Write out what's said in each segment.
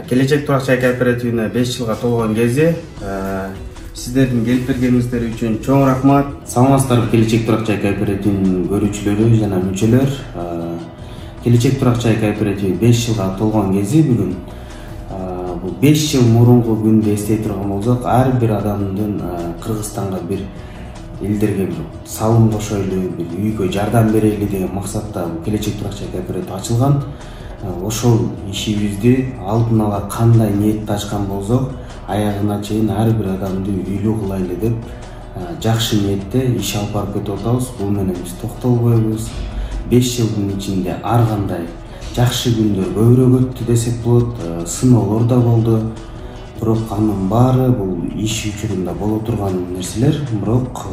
Келечек Турак Чай кооперативине 5 жылга толгон кези. Сиздердин келип бергениңиздер үчүн чоң рахмат. Саламатсыздарбы Келечек Турак Чай кооперативинин көрүүчүлөрү жана мүчөлөр. Келечек Турак Чай кооперативи 5 жылга толгон кези бүгүн. Бул 5 жыл мурунку күндү эстей турган болсок, ар бир адамдын Кыргызстанга бир элдерге бир салым кошойлу, бир үйгө жардам берели деген максатта Келечек Турак Чай кооперативи ачылган. Ошол ишибизди алдын ала кандай ниетте ачкан болсок, аягына чейин ар бир адамды үйлүү кылайлы деп жакшы ниетте иш алып барып кетип атабыз. Бул менен биз токтолбойбуз. 5 жылдын ичинде ар кандай жакшы күндөр көбүрөөк өттү десек болот, сыноолор да болду. Бирок анын баары бул иш учурунда боло турган нерселер, бирок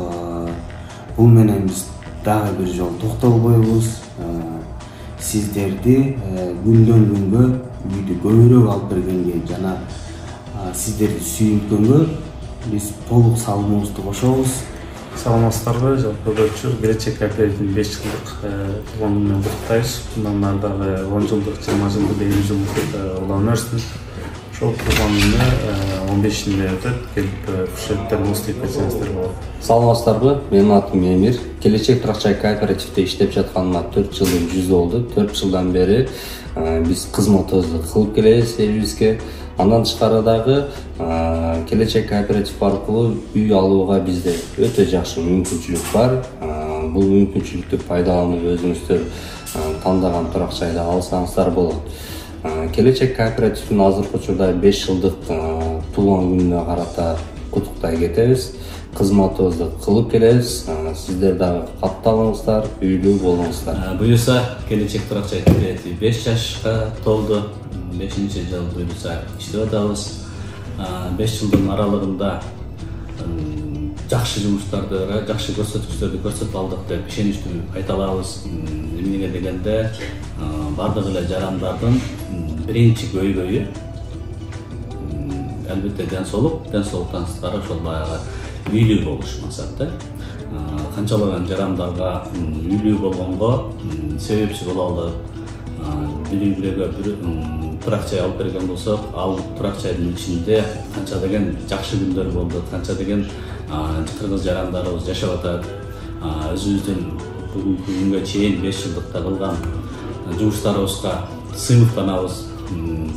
бул менен биз дагы бир жолу токтолбойбуз. Сиздерди күндөн күнгө үйдү көбүрөөк алып бергенге жана сиздерди сүйүнткөнгө биз толук салымыбызды кошобуз. Саламатсыздарбы, жалпы көрүүчүлөр, Келечек кооперативинин 5 жылдык толгон күнү менен куттуктайбыз. Мындан ары дагы 10 жылдык, 20 жылдык, 50 жылдык улам өрсүн. Ошол толгон күнү 15-инде өтөт. Келип кушеттер болсо деп кетсеңиздер болот. Саламатсыздарбы, менин атым Эмир. Келечек Турак Чай кооперативде иштеп жатканыма 4 жылдын жүзү болду. 4 жылдан бери биз кызматыбызды кылып келебиз элибизге. Андан тышкары дагы Келечек кооператив аркылуу үй алууга бизде өтө жакшы мүмкүнчүлүк бар. Бул мүмкүнчүлүктү пайдаланып өзүңүздөр тандаган турак жайды алсаңыздар болот. Келечек кооперативин азыркы учурда 5 жылдык толгон күнүнө карата куттуктай кетебиз. Кызматыбызды кылып келебиз. Сиздер дагы катталыңыздар, үйлүү болуңуздар. Буюрса Келечек Турак Чай кооперативи 5 жашка толду. 5-жыл буюрса иштеп атабыз. 5 жылдын аралыгында жакшы жумуштарды, жакшы көрсөткүчтөрдү көрсөтүп алдык деп ишеничтүү айта алабыз. Эмнеге дегенде бардык эле жарандардын биринчи көйгөйү албетте ден соолуктан сырткары ошол баягы үйлүү болуш максаты. Канчалаган жарандарга үйлүү болгонго себепчи боло алып, бири-бирөөгө бир турак жай алып берген болсок, ал турак жайдын ичинде канча деген жакшы күндөр болду, канча деген кыргыз жарандарыбыз жашап атат. Өзүбүздүн бүгүнкү күнгө чейин 5 жылдыкта кылган жумуштарыбызга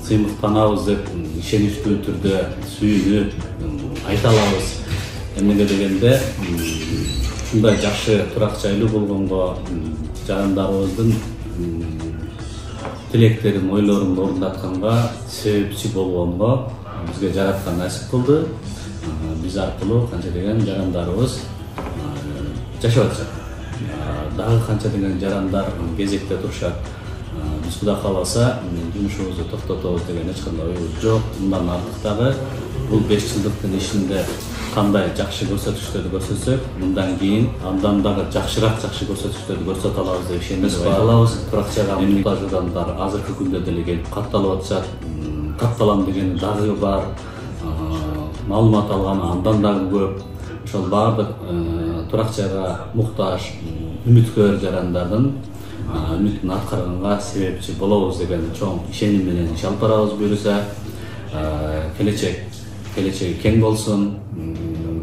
сыймыктанабыз деп ишеничтүү түрдө сүйүнүп айта алабыз. Эмнеге дегенде ушундай жакшы турак жайлуу болгонго жарандарыбыздын тилектерин, ойлорун орундатканга себепчи болгонго бизге жараткан насип кылды. Биз аркылуу канча деген жарандарыбыз жашап атышат. Дагы канча деген жарандар кезекте турушат. Биз Кудай кааласа жумушубузду токтотобуз деген эч кандай оюбуз жок. Мындан артык дагы бул 5 жылдыктын ишинде кандай жакшы көрсөтүштөрдү көрсөтсөк, мындан кийин андан дагы жакшыраак көрсөтүштөрдү көрсөтө алабыз деп ишенип алабыз. Турак жайга муктаж адамдар азыркы күндө деле келип катталып атышат. Катталам дегени дагы бар. Маалымат алганы андан дагы көп. Ошол бардык турак жайга муктаж, үмүткөр жарандардын үмүтүн аткарганга себепчи болобуз деген чоң ишеним менен иш алып барабыз. Буюрса келечеги кең болсун.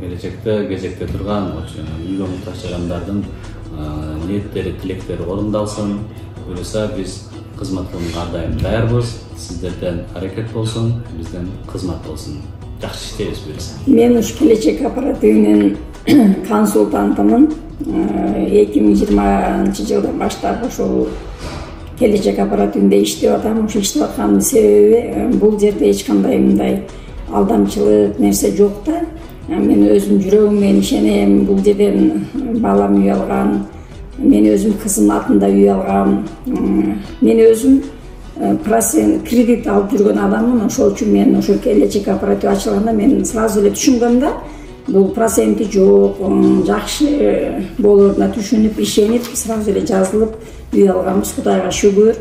Келечекте кезекте турган үйгө муктаж жарандардын ниеттери, тилектери орундалсын. Буюрса биз кызмат кылууга ар дайым даярбыз. Сиздерден аракет болсун, бизден кызмат болсун. Жакшы иштейбиз буюрса. Мен ушу Келечек кооперативинин консультантымын. 2020-жылдан баштап ошол Келечек кооперативинде иштеп атам. Ошо иштеп атканымдын себеби бул жерде эч кандай мындай алдамчылык нерсе жок да. Мен өзүм жүрөгүм менен ишенем. Бул жерден балам үй алган. Мен өзүм кызым атында үй алгам. Мен өзүм процент кредит алып жүргөн адаммын. Ошол үчүн мен ошо Келечек кооператив ачылганда мен сразу эле түшүнгөм да. Бул проценти жок, жакшы болоруна түшүнүп, ишенип, сразу эле жазылып үй алганбыз. Кудайга шүгүр.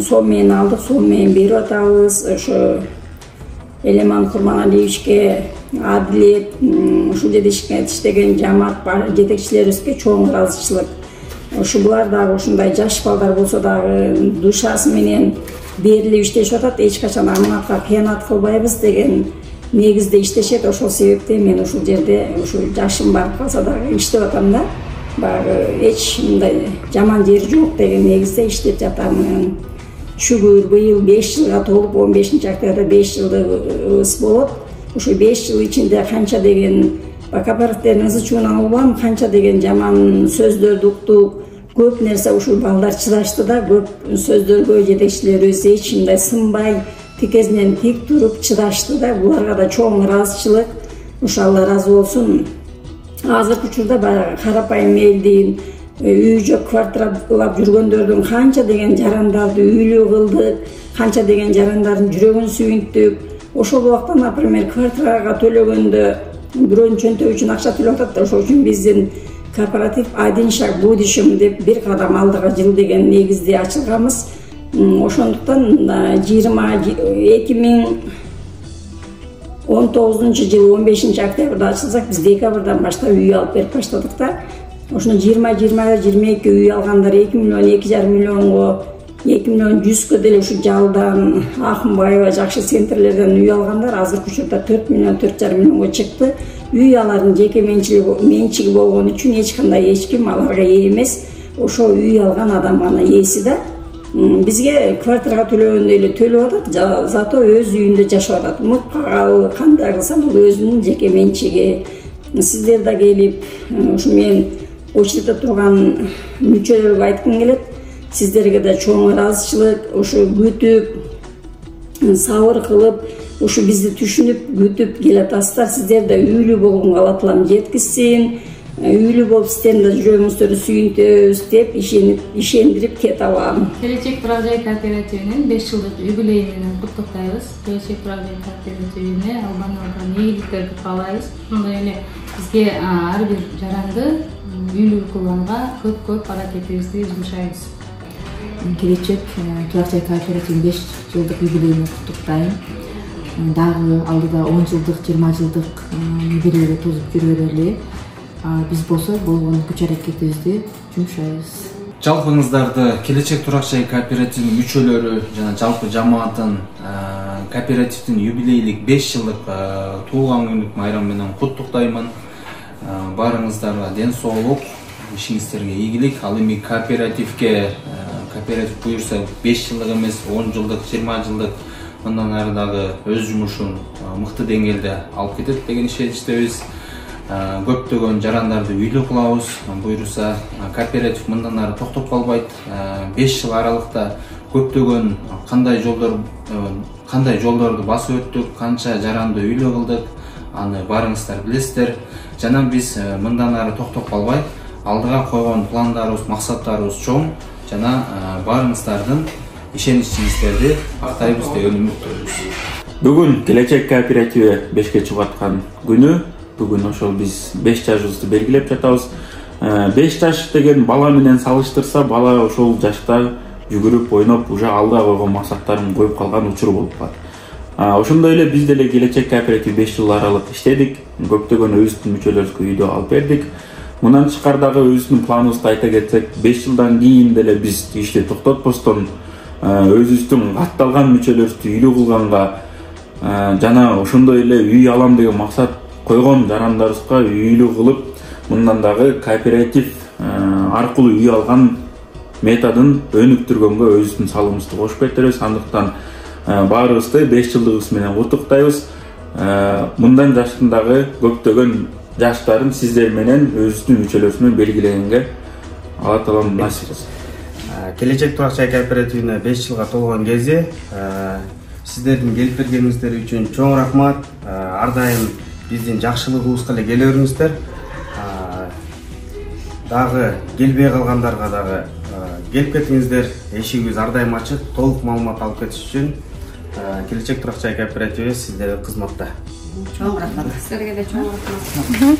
Сол менен алдык, сол менен берип атабыз. Ошо Элеман Курманалиевичке, Адилет, ушул жерде иштеген жамаат жетекчилерибизге чоң ыраазычылык. Ошо булар дагы ушундай жаш балдар болсо дагы душасы менен берилип иштешип атат. Эч качан аманатка кыянат кылбайбыз деген негизде иштешет. Ошол себептен мен ушул жерде ушу жашым барып калса дагы иштеп атам да. Баягы эч мындай жаман жери жок деген негизде иштеп жатам. Шүгүр быйыл 5 жылга толуп 15-октябрда 5 жылдыгыбыз болот. Ушу 5 жыл ичинде канча деген кооперативдердин ызычуун албам, канча деген жаман сөздөрдү уктук, көп нерсе ушул балдар чыдашты да, көп сөздөргө жетекчилерибиз эч кимдей сынбай, тикезинен тик туруп чыдашты да. Буларга да чоң ыраазычылык. Ушу Алла ыраазы болсун. Азыркы учурда баягы карапайым элдин үй жок квартиралап жүргөндөрдүн канча деген жарандарды үйлүү кылдык, канча деген жарандардын жүрөгүн сүйүнттүк. Ошол убакта, например, квартирага төлөгөндө бирөөнүн чөнтөгү үчүн акча төлөп атат да. Ошол үчүн биздин кооператив один шаг будущем деп бир кадам алдыга жыл деген негизде ачылганбыз. Ошондуктан 2019-жылы 15-октябрда ачылсак, биз декабрдан баштап үй алып берип баштадык да. Ошону 20-22 үй алгандар 2 миллион 2,5 миллионго, 2 миллион 100кө деле ушу Жалдан, Акынбаева жакшы центрлерден үй алгандар азыркы учурда 4 миллион 4,5 миллионго чыкты. Үй алардын жеке менчиги болгон үчүн эч ким аларга ээ эмес. Ошол үй алган адам гана ээси да. Бизге квартирага төлөгөндөй эле төлөп атат, зато өз үйүндө жашап атат. Мыкка кандай кылсам бул өзүнүн жеке менчиги. Сиздер да келип, ушу мен очередде турган мүчөлөргө айткым келет. Сиздерге да чоң ыраазычылык, ушу күтүп, сабыр кылып, ушу бизди түшүнүп, күтүп келатасыздар. Сиздер да үйлүү болгонго Алла Таалам жеткизсин. Үйлүү болуп сиздердин да жүрөгүңүздөрдү сүйүнтөбүз деп ишендирип кете алам. Келечек Турак Жай кооперативинин 5 жылдык юбилейи менен куттуктайбыз. Келечек Турак Жай кооперативине албан ийгиликтерди каалайбыз. Ошондой эле бизге ар бир жаранды үйлүү кылганга көп аракетибизди жумшайбыз. Келечек Турак Жай кооперативинин 5 жылдык юбилейине куттуктайм. Дагы алдыда 10 жылдык, 20 жылдык юбилейге тозуп жүрө берели. Биз болсо болгон күч аракетибизди жумшайбыз. Жалпыңыздарды Келечек Турак Жай кооперативинин мүчөлөрү жана жалпы жамааттын кооперативдин юбилейлик 5 жылдык туулган күнүк майрамы менен куттуктаймын. Барыңыздарга ден соолук, ишиңиздерге ийгилик. Ал эми кооператив буюрса 5 жылдык эмес, 10 жылдык, 20 жылдык мындан ары дагы өз жумушун мыкты деңгээлде алып кетет деген ишеничтебиз. Көптөгөн жарандарды үйлүү кылабыз. Буюрса кооператив мындан ары токтоп калбайт. 5 жыл аралыкта көптөгөн кандай жолдорду басып өттүк, канча жаранды үйлүү кылдык, аны барыңыздар билесиздер. Жана биз мындан ары токтоп калбай, алдыга койгон пландарыбыз, максаттарыбыз чоң. Жана барыңыздардын ишеничиңиздерди актайбыз деген үмүттөбүз. Бүгүн Келечек кооперативи 5ке чыгып аткан күнү. Бүгүн ошол биз 5 жашыбызды белгилеп жатабыз. 5 жаш деген бала менен салыштырса, бала ошол жашта жүгүрүп, ойноп, уже алдыга койгон максаттарын коюп калган учур болуп калат. Ошондой эле биз деле Келечек кооператив 5 жыл аралык иштедик. Көптөгөн өбүздүн мүчөлөрүбүзгө үйдө алып бердик. Мындан тышкардагы өбүздүн планыбызды айта кетсек, 5 жылдан кийин деле биз ишти токтотпостон өзүбүздүн катталган мүчөлөрүбүздү үйлүү кылганга жана ошондой эле үй алам деген максат койгон жарандарыбызга үйлүү кылып, мындан дагы кооператив аркылуу үй алган методун өнүктүргөнгө өзүбүздүн салымыбызды кошуп кетебиз. Андыктан баарыбызды 5 жылдыгыбыз менен куттуктайбыз. Мындан жаштын дагы көптөгөн жаштарын сиздер менен өзүбүздүн мүчөлөрүбүз менен белгилегенге Алла Таалам насип этсин. Келечек Турак Жай кооперативине 5 жылга толгон кезде сиздердин келип бергениңиздер үчүн чоң рахмат. Ар дайым биздин жакшылыгыбызга эле келе бериңиздер. Дагы келбей калгандарга дагы келип кетиңиздер. Эшигибиз ар дайым ачык. Толук маалымат алып кетиш үчүн Келечек Турак Жай кооперативи сиздерге кызматта. Чоң рахмат. Сиздерге да чоң рахмат.